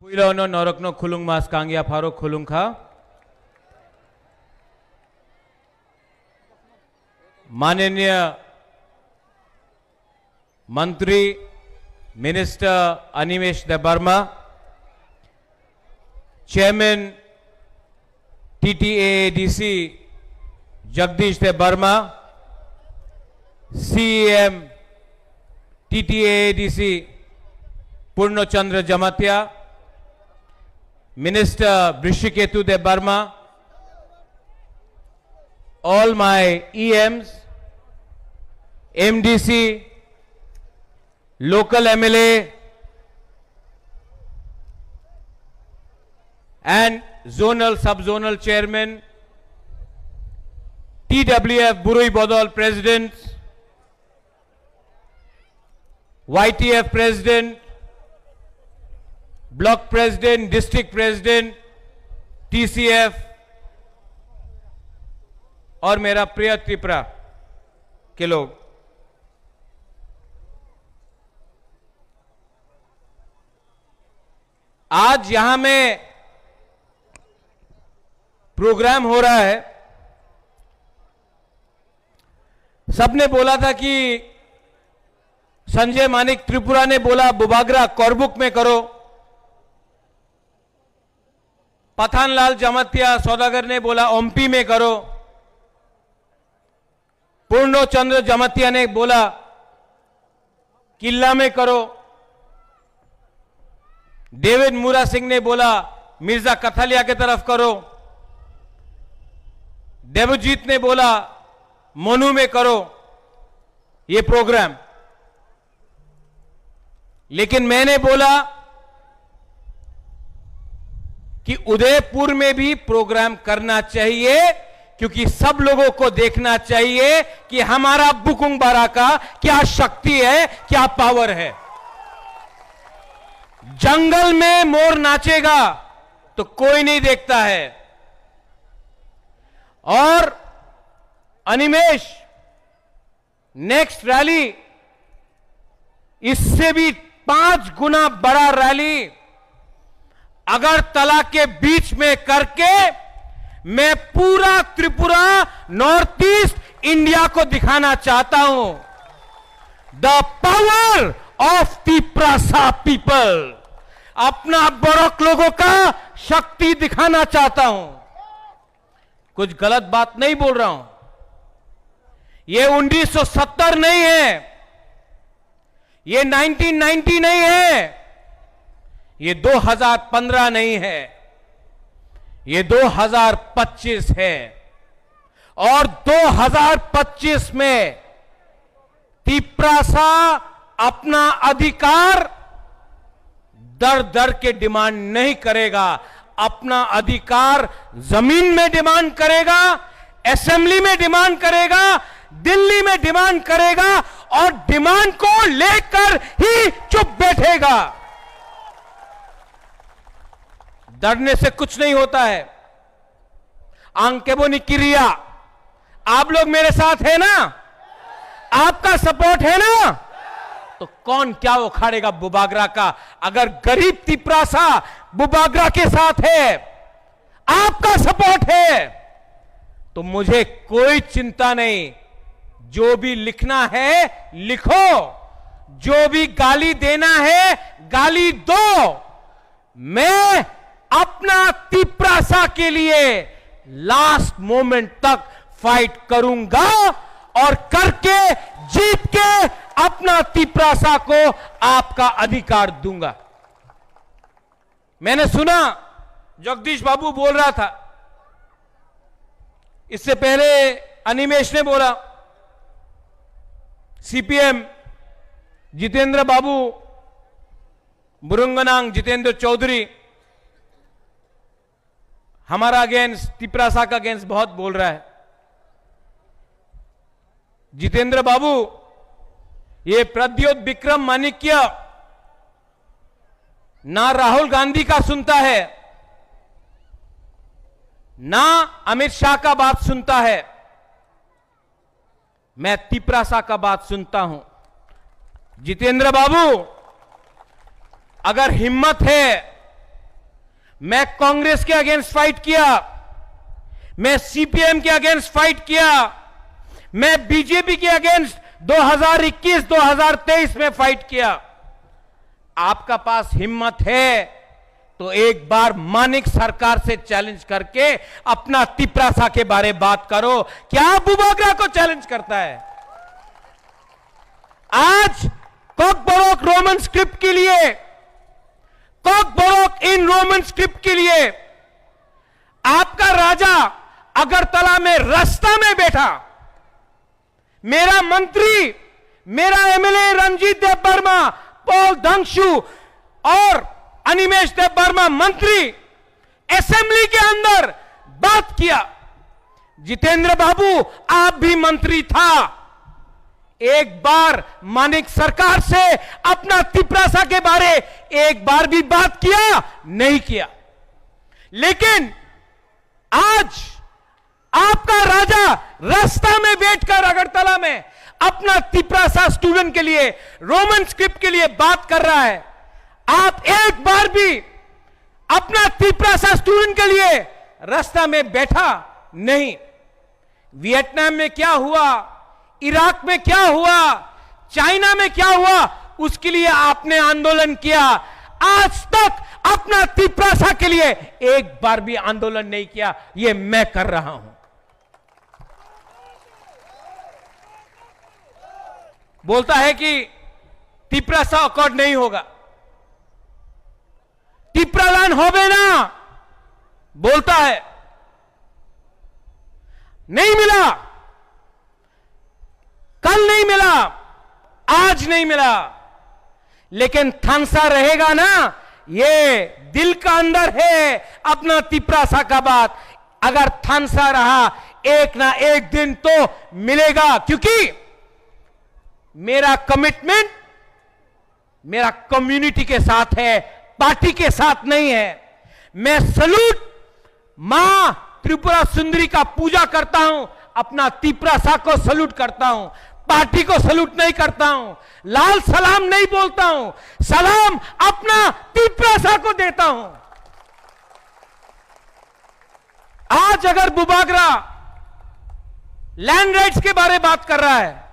Puilono norokno khulung mas kangya pharo khulung kha. माननीय मंत्री minister Animesh Debbarma, chairman TTAADC Jagdish Debbarma, CEM TTAADC Purnachandra Jamatia, minister Vrishiketu Debbarma, all my EMs, MDC, local MLA and zonal sub-zonal chairman, TWF Burui Bodol president, YTF president, block president, district president, TCF और मेरा प्रिय त्रिपुरा के लोग, आज यहां में प्रोग्राम हो रहा है। सबने बोला था कि संजय मानिक त्रिपुरा ने बोला बुबागरा कोरबुक में करो, पठानलाल जमातिया सौदागर ने बोला ओम्पी में करो, पूर्णचंद्र जमातिया ने बोला किल्ला में करो, डेविड मूरा सिंह ने बोला मिर्जा कथलिया के तरफ करो, देवजीत ने बोला मोनू में करो ये प्रोग्राम। लेकिन मैंने बोला कि उदयपुर में भी प्रोग्राम करना चाहिए, क्योंकि सब लोगों को देखना चाहिए कि हमारा बुकुंग बारा का क्या शक्ति है, क्या पावर है। जंगल में मोर नाचेगा तो कोई नहीं देखता है, और अनिमेश नेक्स्ट रैली इससे भी 5 गुना बड़ा रैली अगरतला के बीच में करके मैं पूरा त्रिपुरा नॉर्थ ईस्ट इंडिया को दिखाना चाहता हूं। The power of Tripura people, अपना बड़क लोगों का शक्ति दिखाना चाहता हूं। कुछ गलत बात नहीं बोल रहा हूं। ये 1970 नहीं है, ये 1990 नहीं है, ये 2015 नहीं है, ये 2025 है। और 2025 में त्रिपुरा अपना अधिकार दर दर के डिमांड नहीं करेगा, अपना अधिकार जमीन में डिमांड करेगा, असेंबली में डिमांड करेगा, दिल्ली में डिमांड करेगा, और डिमांड को लेकर ही चुप बैठेगा। डरने से कुछ नहीं होता है। आंकेबोनी क्रिया, आप लोग मेरे साथ है ना, आपका सपोर्ट है ना, तो कौन क्या उखाड़ेगा बुबागरा का। अगर गरीब त्रिपुरा बुबागरा के साथ है, आपका सपोर्ट है, तो मुझे कोई चिंता नहीं। जो भी लिखना है लिखो, जो भी गाली देना है गाली दो। मैं अपना त्रिपुरा के लिए लास्ट मोमेंट तक फाइट करूंगा, और करके जीत के अपना त्रिपुरा को आपका अधिकार दूंगा। मैंने सुना जगदीश बाबू बोल रहा था, इससे पहले अनिमेश ने बोला, सीपीएम जितेंद्र बाबू, बुरुंगनांग जितेंद्र चौधरी हमारा अगेंस्ट त्रिपुरा का अगेंस्ट बहुत बोल रहा है। जितेंद्र बाबू, ये प्रद्योत विक्रम माणिक्य ना राहुल गांधी का सुनता है, ना अमित शाह का बात सुनता है, मैं त्रिपुरा का बात सुनता हूं। जितेंद्र बाबू, अगर हिम्मत है मैं कांग्रेस के अगेंस्ट फाइट किया, मैं सीपीएम के अगेंस्ट फाइट किया, मैं बीजेपी के अगेंस्ट 2021-2023 में फाइट किया। आपका पास हिम्मत है तो एक बार मानिक सरकार से चैलेंज करके अपना तिपरासा के बारे बात करो। क्या बुबागरा को चैलेंज करता है? आज कॉकबोरोक रोमन स्क्रिप्ट के लिए, कॉकबोरोक इन रोमन स्क्रिप्ट के लिए आपका राजा अगरतला में रास्ता में बैठा, मेरा मंत्री, मेरा एमएलए रणजीत देव वर्मा, पॉल धंगशू और अनिमेश देव वर्मा मंत्री असेंबली के अंदर बात किया। जितेंद्र बाबू आप भी मंत्री था, एक बार मानिक सरकार से अपना तिपरासा के बारे एक बार भी बात किया? नहीं किया। लेकिन आज आपका राजा रास्ता में बैठकर अगरतला में अपना तिपरासा स्टूडेंट के लिए, रोमन स्क्रिप्ट के लिए बात कर रहा है। आप एक बार भी अपना तिपरासा स्टूडेंट के लिए रास्ता में बैठा नहीं। वियतनाम में क्या हुआ, इराक में क्या हुआ, चाइना में क्या हुआ, उसके लिए आपने आंदोलन किया। आज तक अपना तिपरासा के लिए एक बार भी आंदोलन नहीं किया। यह मैं कर रहा हूं। बोलता है कि तिपरासा अकॉर्ड नहीं होगा, तिपरालान होवे ना, बोलता है। नहीं मिला, कल नहीं मिला, आज नहीं मिला, लेकिन थानसा रहेगा ना। ये दिल का अंदर है अपना तिपरासा का बात। अगर थानसा रहा एक ना एक दिन तो मिलेगा, क्योंकि मेरा कमिटमेंट मेरा कम्युनिटी के साथ है, पार्टी के साथ नहीं है। मैं सलूट मां त्रिपुरा सुंदरी का पूजा करता हूं, अपना तिपरासा को सलूट करता हूं, पार्टी को सलूट नहीं करता हूं, लाल सलाम नहीं बोलता हूं, सलाम अपना तिपरासा को देता हूं। आज अगर बुबागरा लैंड राइट्स के बारे में बात कर रहा है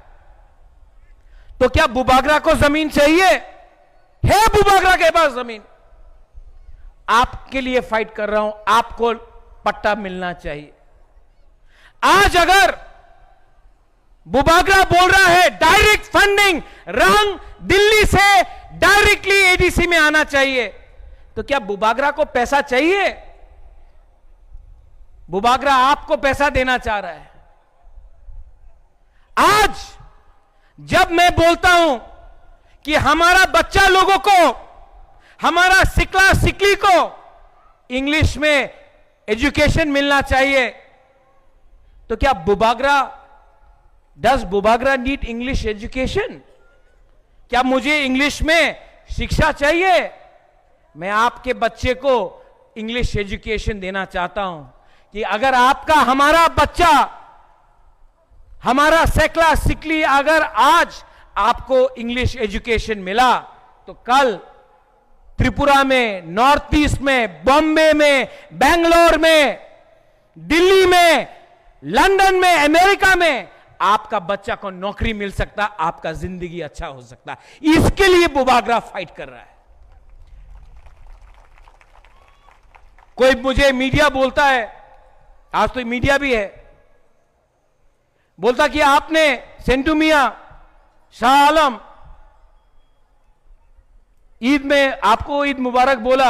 तो क्या बुबागरा को जमीन चाहिए? है बुबागरा के पास जमीन? आपके लिए फाइट कर रहा हूं, आपको पट्टा मिलना चाहिए। आज अगर बुबागरा बोल रहा है डायरेक्ट फंडिंग रंग दिल्ली से डायरेक्टली एडीसी में आना चाहिए, तो क्या बुबागरा को पैसा चाहिए? बुबागरा आपको पैसा देना चाह रहा है। आज जब मैं बोलता हूं कि हमारा बच्चा लोगों को, हमारा सिकला सिकली को इंग्लिश में एजुकेशन मिलना चाहिए, तो क्या Bubagra, does Bubagra need English education? क्या मुझे इंग्लिश में शिक्षा चाहिए? मैं आपके बच्चे को इंग्लिश एजुकेशन देना चाहता हूं कि अगर आपका, हमारा बच्चा, हमारा सेकला सिकली अगर आज आपको इंग्लिश एजुकेशन मिला तो कल त्रिपुरा में, नॉर्थ ईस्ट में, बॉम्बे में, बेंगलोर में, दिल्ली में, लंदन में, अमेरिका में आपका बच्चा को नौकरी मिल सकता, आपका जिंदगी अच्छा हो सकता। इसके लिए बुबागरा फाइट कर रहा है। कोई मुझे मीडिया बोलता है, आज तो मीडिया भी है, बोलता कि आपने सेंटू मियां, शाह आलम ईद में आपको ईद मुबारक बोला।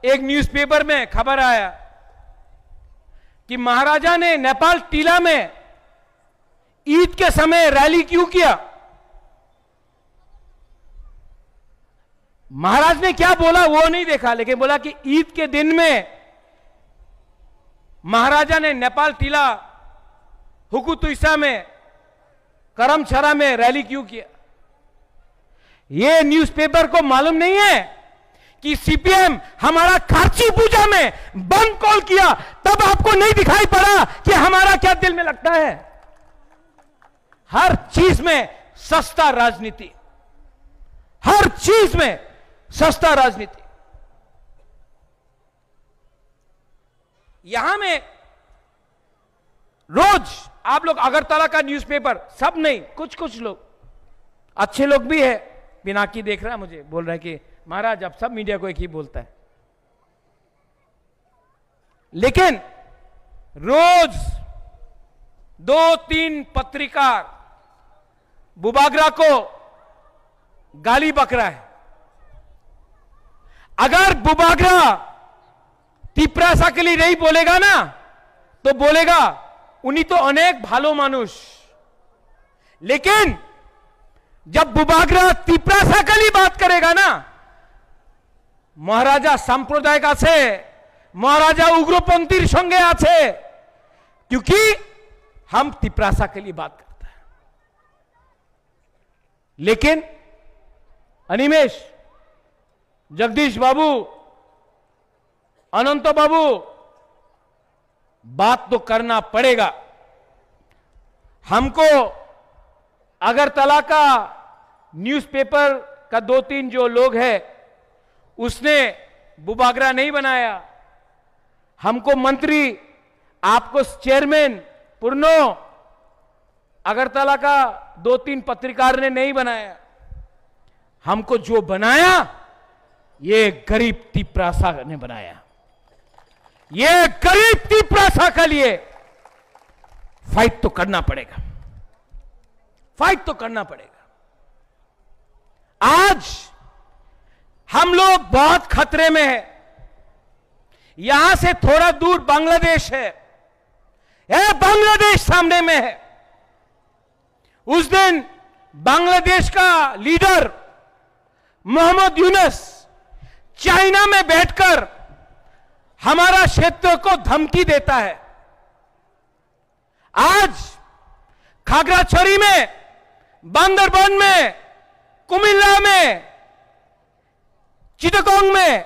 एक न्यूज़पेपर में खबर आया कि महाराजा ने नेपाल टीला में ईद के समय रैली क्यों किया? महाराज ने क्या बोला वो नहीं देखा, लेकिन बोला कि ईद के दिन में महाराजा ने नेपाल टीला, हुकुतुइसा में, करमछरा में रैली क्यों किया? यह न्यूज़पेपर को मालूम नहीं है कि सीपीएम हमारा खाची पूजा में बम कॉल किया, तब आपको नहीं दिखाई पड़ा कि हमारा क्या दिल में लगता है? हर चीज में सस्ता राजनीति, हर चीज में सस्ता राजनीति। यहां में रोज आप लोग अगरतला का न्यूज़पेपर, सब नहीं, कुछ कुछ लोग, अच्छे लोग भी है, पिनाकी देख रहा है मुझे, बोल रहा है कि महाराज अब सब मीडिया को एक ही बोलता है, लेकिन रोज 2-3 पत्रकार बुबागरा को गाली बक रहा है। अगर बुबागरा तीप्रासा के लिए नहीं बोलेगा ना, तो बोलेगा उन्हीं तो अनेक भालो मानुष, लेकिन जब बुबागरा तीप्रासा के लिए बात करेगा ना, महाराजा सांप्रदायिक आछे, महाराजा उग्रपंथीर संगे आछे, क्योंकि हम तीप्रासा के लिए बात करते हैं। लेकिन अनिमेश, जगदीश बाबू, अनंत बाबू, बात तो करना पड़ेगा हमको। अगरतला का न्यूज़पेपर का 2-3 जो लोग हैं, उसने बुबागरा नहीं बनाया, हमको मंत्री, आपको चेयरमैन पुरनो, अगरतला का 2-3 पत्रकार ने नहीं बनाया। हमको जो बनाया ये गरीब तीप्रासा ने बनाया। ये गरीब तीप्रासा के लिए फाइट तो करना पड़ेगा, फाइट तो करना पड़ेगा। आज हम लोग बहुत खतरे में है। यहां से थोड़ा दूर बांग्लादेश है, बांग्लादेश सामने में है। उस दिन बांग्लादेश का लीडर मोहम्मद यूनुस चाइना में बैठकर हमारा क्षेत्र को धमकी देता है। आज खागड़ाछड़ी में, बांदरबन में, कुमिल्ला में, चिटगोंग में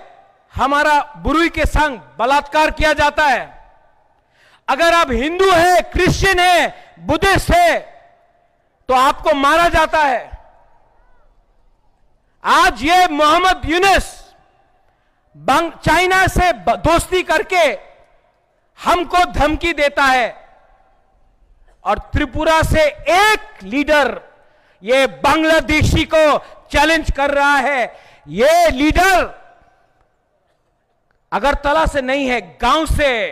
हमारा बुरुई के संग बलात्कार किया जाता है। अगर आप हिंदू है, क्रिश्चियन है, बुद्धिस्ट है, तो आपको मारा जाता है। आज ये मोहम्मद यूनुस चाइना से दोस्ती करके हमको धमकी देता है, और त्रिपुरा से एक लीडर ये बांग्लादेशी को चैलेंज कर रहा है। ये लीडर अगरतला से नहीं है, गांव से,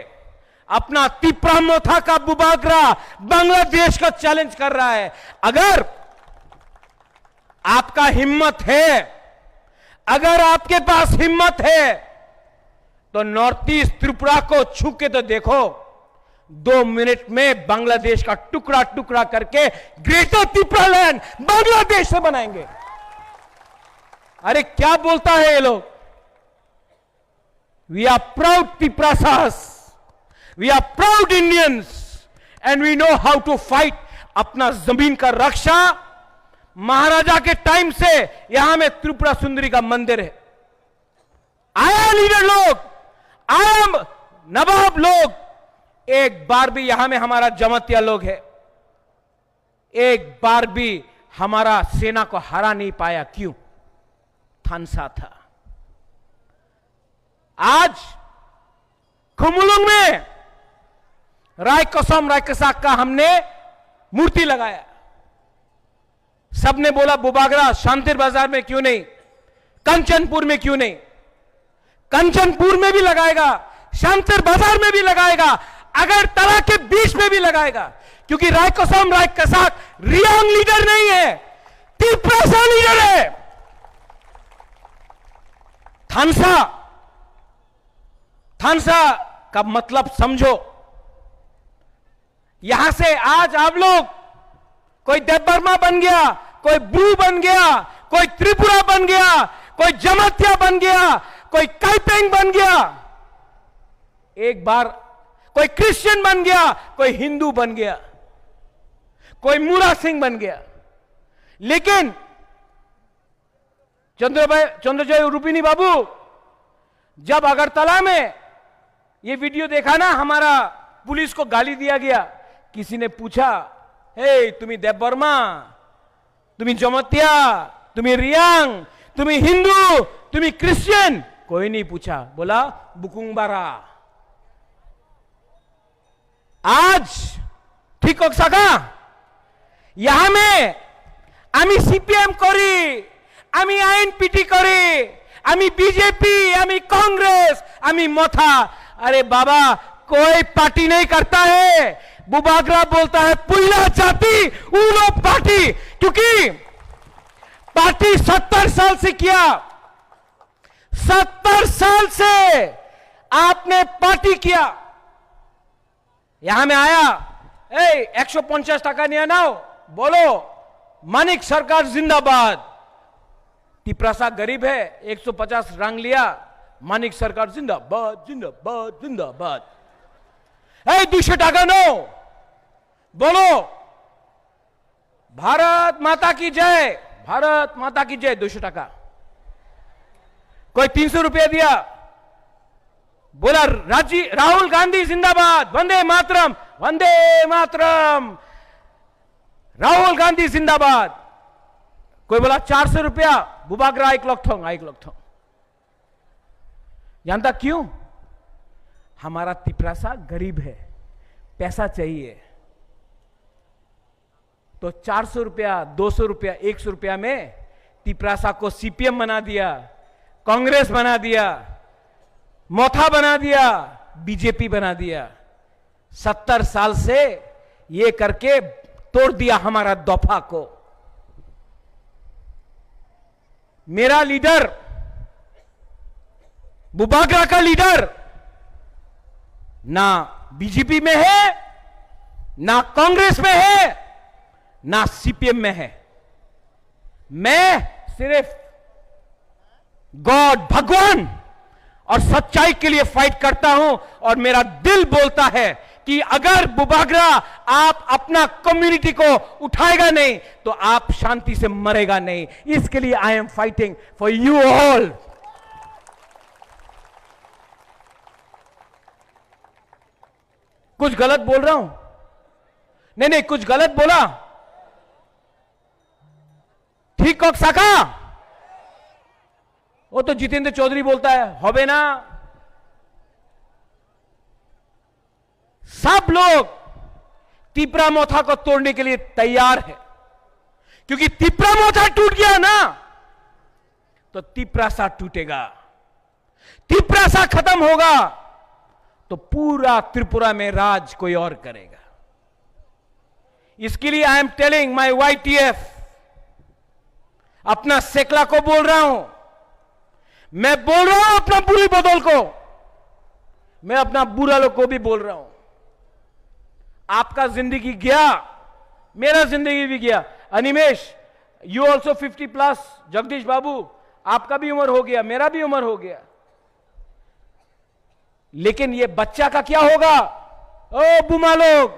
अपना तिप्रामोथा का बुबागरा बांग्लादेश को चैलेंज कर रहा है। अगर आपका हिम्मत है, अगर आपके पास हिम्मत है, तो नॉर्थ ईस्ट त्रिपुरा को छू के तो देखो, 2 मिनट में बांग्लादेश का टुकड़ा टुकड़ा करके ग्रेटर त्रिपुरा लैंड बांग्लादेश से बनाएंगे। अरे क्या बोलता है ये लोग? We are proud Tripurasas, we are proud Indians, and we know how to fight. अपना जमीन का रक्षा, महाराजा के टाइम से यहां में त्रिपुरा सुंदरी का मंदिर है। आया लीडर लोग, आया नवाब लोग, एक बार भी यहां में हमारा जमातिया लोग है, एक बार भी हमारा सेना को हरा नहीं पाया। क्यों? थानसा था। आज खुमुलुंग में रायकोसम रायकसाक का हमने मूर्ति लगाया। सबने बोला बुबागरा शांतिर बाजार में क्यों नहीं, कंचनपुर में क्यों नहीं? कंचनपुर में भी लगाएगा, शांतिर बाजार में भी लगाएगा, अगरतला के बीच में भी लगाएगा, क्योंकि रायकोसम रायकसाक रियांग लीडर नहीं है, त्रिपुरा लीडर है। थानसा का मतलब समझो। यहां से आज आप लोग, कोई देवबर्मा बन गया, कोई ब्रू बन गया, कोई त्रिपुरा बन गया, कोई जमातिया बन गया, कोई काइपेंग बन गया, एक बार कोई क्रिश्चियन बन गया, कोई हिंदू बन गया, कोई मूरा सिंह बन गया। लेकिन चंद्रजय रूपिनी बाबू, जब अगरतला में ये वीडियो देखा ना, हमारा पुलिस को गाली दिया गया, किसी ने पूछा, हे तुम्हें देवबर्मा, तुम्हें जमातिया, तुम्हें रियांग, तुम्हें हिंदू, तुम्हें क्रिश्चियन? कोई नहीं पूछा, बोला बुकुंबारा। আজ ঠিক হোক সাকা ইয়ামে আমি সিপিএম করি, আমি আইএনপিটি করি, আমি বিজেপি, আমি कांग्रेस, আমি मथा। अरे बाबा कोई पार्टी नहीं करता है। बुबागरा बोलता है पुल्ला जाति उलो पार्टी, क्योंकि पार्टी 70 साल से किया, 70 साल से आपने पार्टी किया। यहां में आया 150 টাকা নিয়ে নাও, बोलो मानिक सरकार जिंदाबाद। टिपरासा गरीब है, 150 रंग लिया, मानिक सरकार जिंदाबाद जिंदाबाद जिंदाबाद। 200 টাকা नो, बोलो भारत माता की जय, भारत माता की जय। 200 টাকা। कोई 300 रुपया दिया, बोला राहुल गांधी जिंदाबाद, वंदे मातरम, वंदे मातरम, राहुल गांधी जिंदाबाद। कोई बोला 400 रुपया, बुबागरा एक लॉक थोंग। जानता क्यों? हमारा तिपरासा गरीब है, पैसा चाहिए, तो 400 रुपया, 200 रुपया, 100 रुपया में तिपरासा को सीपीएम बना दिया, कांग्रेस बना दिया, मोथा बना दिया, बीजेपी बना दिया। 70 साल से ये करके तोड़ दिया हमारा दफा को। मेरा लीडर, बुबागरा का लीडर ना बीजेपी में है, ना कांग्रेस में है, ना सीपीएम में है। मैं सिर्फ गॉड, भगवान और सच्चाई के लिए फाइट करता हूं, और मेरा दिल बोलता है कि अगर बुबागरा आप अपना कम्युनिटी को उठाएगा नहीं तो आप शांति से मरेगा नहीं। इसके लिए I am fighting for you all. कुछ गलत बोल रहा हूं? नहीं, कुछ गलत बोला? ठीक हो सका? वो तो जितेंद्र चौधरी बोलता है होबे ना। सब लोग तिपरा मोथा को तोड़ने के लिए तैयार है, क्योंकि तिपरा मोथा टूट गया ना तो तिपरासा टूटेगा। तिपरासा खत्म होगा तो पूरा त्रिपुरा में राज कोई और करेगा। इसके लिए I am telling my YTF, अपना सेकला को बोल रहा हूं, मैं बोल रहा हूं अपना बुरी बदौल को, मैं अपना बुरा लोग को भी बोल रहा हूं। आपका जिंदगी गया, मेरा जिंदगी भी गया। Animesh, you also 50+। जगदीश बाबू, आपका भी उम्र हो गया, मेरा भी उम्र हो गया। लेकिन ये बच्चा का क्या होगा? ओ बुमा लोग,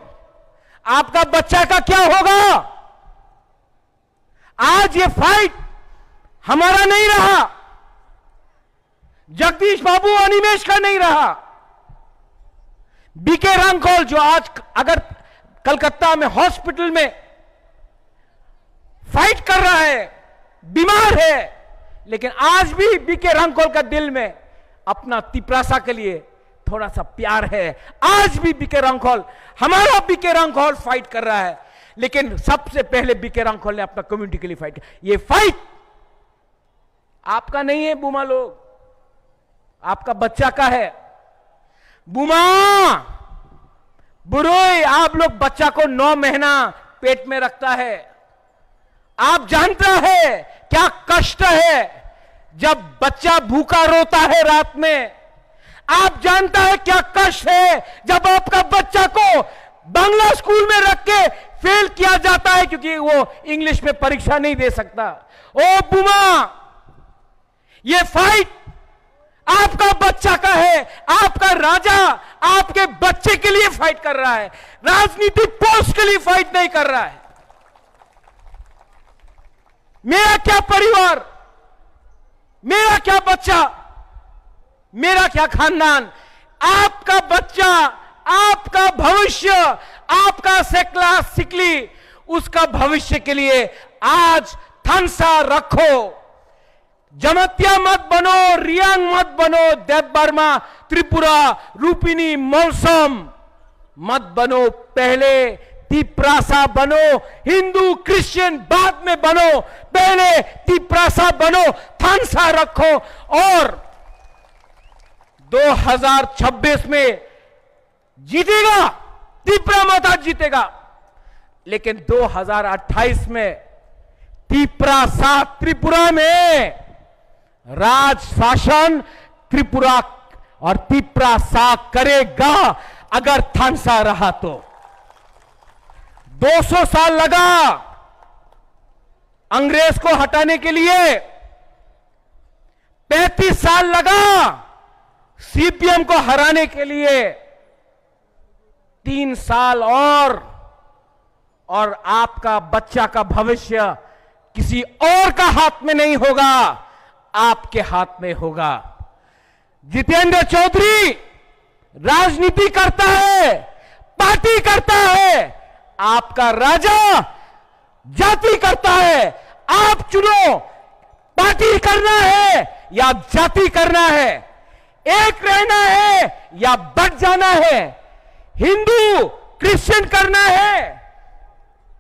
आपका बच्चा का क्या होगा? आज ये फाइट हमारा नहीं रहा, जगदीश बाबू अनिमेश का नहीं रहा। बीके रंगखोल जो आज अगर कलकत्ता में हॉस्पिटल में फाइट कर रहा है, बीमार है, लेकिन आज भी बीके रंगखोल का दिल में अपना तिपरासा के लिए थोड़ा सा प्यार है। आज भी बीके रंगखोल, हमारा बीके रंगखोल फाइट कर रहा है, लेकिन सबसे पहले बीके रंगखोल ने अपना कम्युनिटी के लिए फाइट किया। ये फाइट आपका नहीं है बुमा लोग, आपका बच्चा का है। बुमा, बुरोई, आप लोग बच्चा को 9 महीना पेट में रखता है। आप जानता है क्या कष्ट है जब बच्चा भूखा रोता है रात में। आप जानता है क्या कष्ट है जब आपका बच्चा को बांग्ला स्कूल में रख के फेल किया जाता है क्योंकि वो इंग्लिश में परीक्षा नहीं दे सकता। ओ बुमा, ये फाइट आपका बच्चा का है, आपका राजा आपके बच्चे के लिए फाइट कर रहा है, राजनीतिक पोस्ट के लिए फाइट नहीं कर रहा है। मेरा क्या परिवार, मेरा क्या बच्चा, मेरा क्या खानदान, आपका बच्चा, आपका भविष्य, आपका सेकला सिकली, उसका भविष्य के लिए आज थनसा रखो। जमतिया मत बनो, रियांग मत बनो, देव बर्मा, त्रिपुरा, रूपिनी, मौसम, मत बनो, पहले तिपरासा बनो। हिंदू क्रिश्चियन बाद में बनो, पहले तिपरासा बनो, थानसा रखो। और 2026 में जीतेगा तिपरा माता, जीतेगा। लेकिन 2028 में तिपरासा त्रिपुरा में राज शासन त्रिपुरा और तिपरासा करेगा अगर थानसा रहा तो। 200 साल लगा अंग्रेज को हटाने के लिए, 35 साल लगा सीपीएम को हराने के लिए, 3 साल और आपका बच्चा का भविष्य किसी और का हाथ में नहीं होगा, आपके हाथ में होगा। जितेंद्र चौधरी राजनीति करता है, पार्टी करता है, आपका राजा जाति करता है। आप चुनो, पार्टी करना है या जाति करना है, एक रहना है या बट जाना है, हिंदू क्रिश्चियन करना है,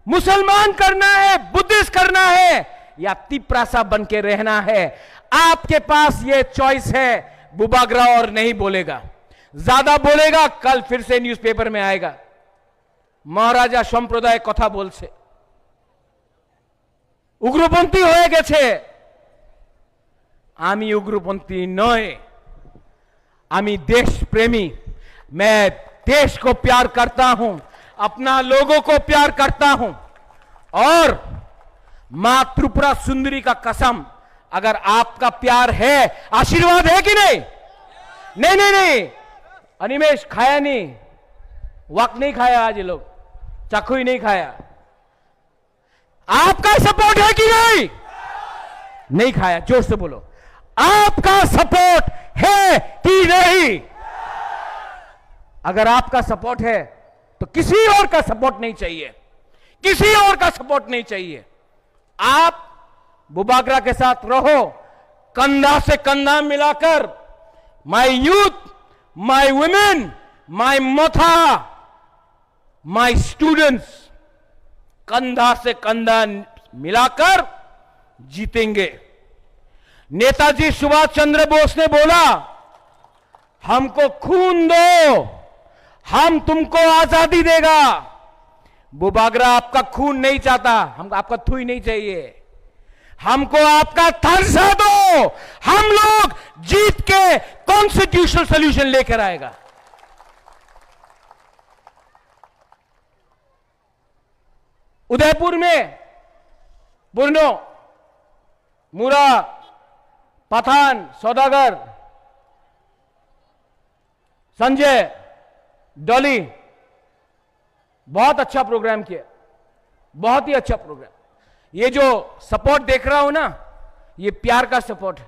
मुसलमान करना है, बुद्धिस्ट करना है या तिपरासा बन के रहना है। आपके पास ये चॉइस है। बुबागरा और नहीं बोलेगा, ज्यादा बोलेगा कल फिर से न्यूज़पेपर में आएगा महाराजा সম্প্রদায় কথা বলছে, उग्रपंथी হয়ে গেছে। আমি उग्रपंथी নয়, আমি देश प्रेमी। मैं देश को प्यार करता हूं, अपना लोगों को प्यार करता हूं। और मां त्रिपुरा सुंदरी का कसम, अगर आपका प्यार है, आशीर्वाद है कि नहीं? नहीं नहीं नहीं, अनिमेश खाया नहीं, वक्त नहीं खाया, आज ये लोग चाकू ही नहीं खाया। आपका सपोर्ट है कि नहीं? नहीं खाया, जोर से बोलो, आपका सपोर्ट है कि नहीं? अगर आपका सपोर्ट है तो किसी और का सपोर्ट नहीं चाहिए, किसी और का सपोर्ट नहीं चाहिए। आप बुबागरा के साथ रहो, कंधा से कंधा मिलाकर। My youth, my women, my मथा, माय स्टूडेंट्स, कंधा से कंधा मिलाकर जीतेंगे। नेताजी सुभाष चंद्र बोस ने बोला, हमको खून दो, हम तुमको आजादी देगा। बुबागरा आपका खून नहीं चाहता, हम आपका थूई नहीं चाहिए, हमको आपका थानसा दो। हम लोग जीत के कॉन्स्टिट्यूशनल सोल्यूशन लेकर आएगा। उदयपुर में बुरनो, मुरा, पठान, सौदागर, संजय, डॉली बहुत अच्छा प्रोग्राम किया, बहुत ही अच्छा प्रोग्राम। ये जो सपोर्ट देख रहा हूं ना, ये प्यार का सपोर्ट है।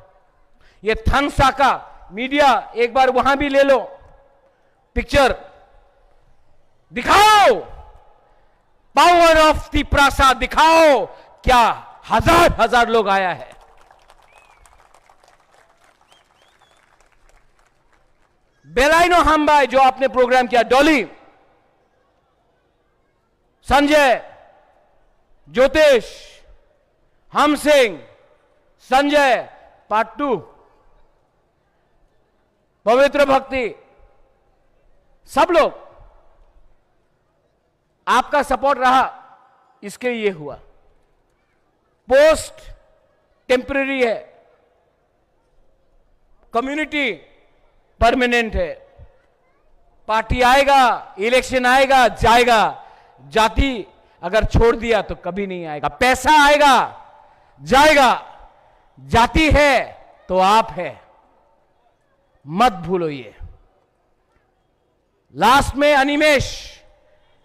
ये थानसा का मीडिया एक बार वहां भी ले लो, पिक्चर दिखाओ, पावर ऑफ तिपरासा दिखाओ। क्या हजार हजार लोग आया है। बेलाइनो हम्बाई जो आपने प्रोग्राम किया, डॉली, संजय, ज्योतिष, हम सिंह, संजय, पार्ट 2, पवित्र भक्ति, सब लोग आपका सपोर्ट रहा, इसके ये हुआ। पोस्ट टेम्पररी है, कम्युनिटी परमानेंट है। पार्टी आएगा, इलेक्शन आएगा, जाएगा। जाति अगर छोड़ दिया तो कभी नहीं आएगा। पैसा आएगा, जाएगा। जाति है तो आप है, मत भूलो ये। लास्ट में अनिमेश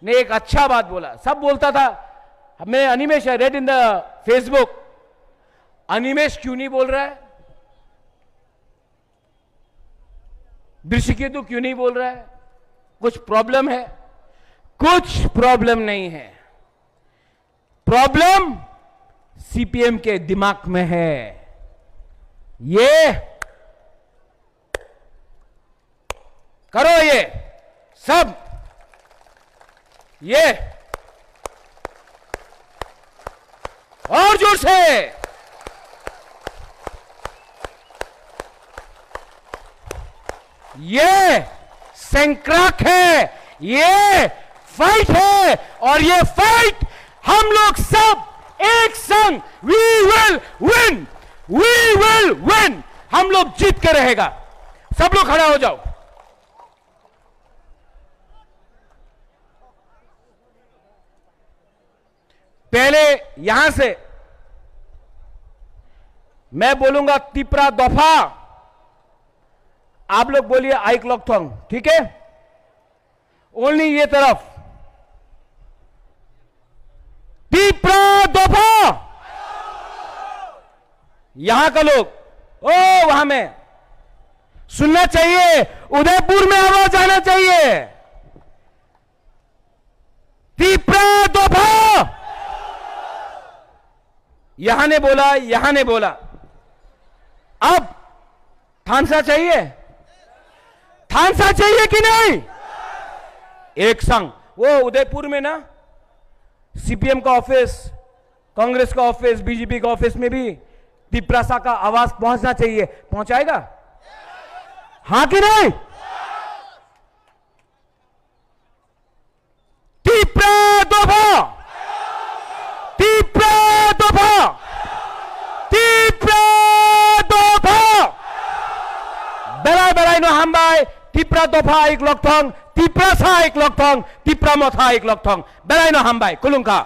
ने एक अच्छा बात बोला, सब बोलता था, मैं Animesh I read in the Facebook, Animesh क्यों नहीं बोल रहा है, दृष्टिकेतु क्यों नहीं बोल रहा है, कुछ प्रॉब्लम है? कुछ प्रॉब्लम नहीं है। प्रॉब्लम सीपीएम के दिमाग में है। ये करो, ये सब ये और जोर से, ये संक्रांत है, ये फाइट है, और ये फाइट हम लोग सब एक संग, we will win, we will win, हम लोग जीत के रहेगा। सब लोग खड़ा हो जाओ। पहले यहां से मैं बोलूंगा तिपरा दफा, आप लोग बोलिए आइक लॉकथोंग, ठीक है? ओनली ये तरफ, तिपरा दफा। यहां का लोग, ओ वहां में सुनना चाहिए, उदयपुर में आवाज आना चाहिए, तिपरा दफा। यहां ने बोला, यहां ने बोला, अब थानसा चाहिए, थानसा चाहिए कि नहीं? एक संग, वो उदयपुर में ना सीपीएम का ऑफिस, कांग्रेस का ऑफिस, बीजेपी का ऑफिस में भी तिपरासा का आवाज पहुंचना चाहिए, पहुंचाएगा? हां कि नहीं? तिपरा दफा, तिपरा दफा, तिपरा दफा। बेलाय बेलाय नो हामबाय, तिपरा दफा आइक लॉकथोंग, तिपरा सा आइक लॉकथोंग, तिपरा मथा आइक लॉकथोंग, बेलाय नो हामबाय, कुलुंखा।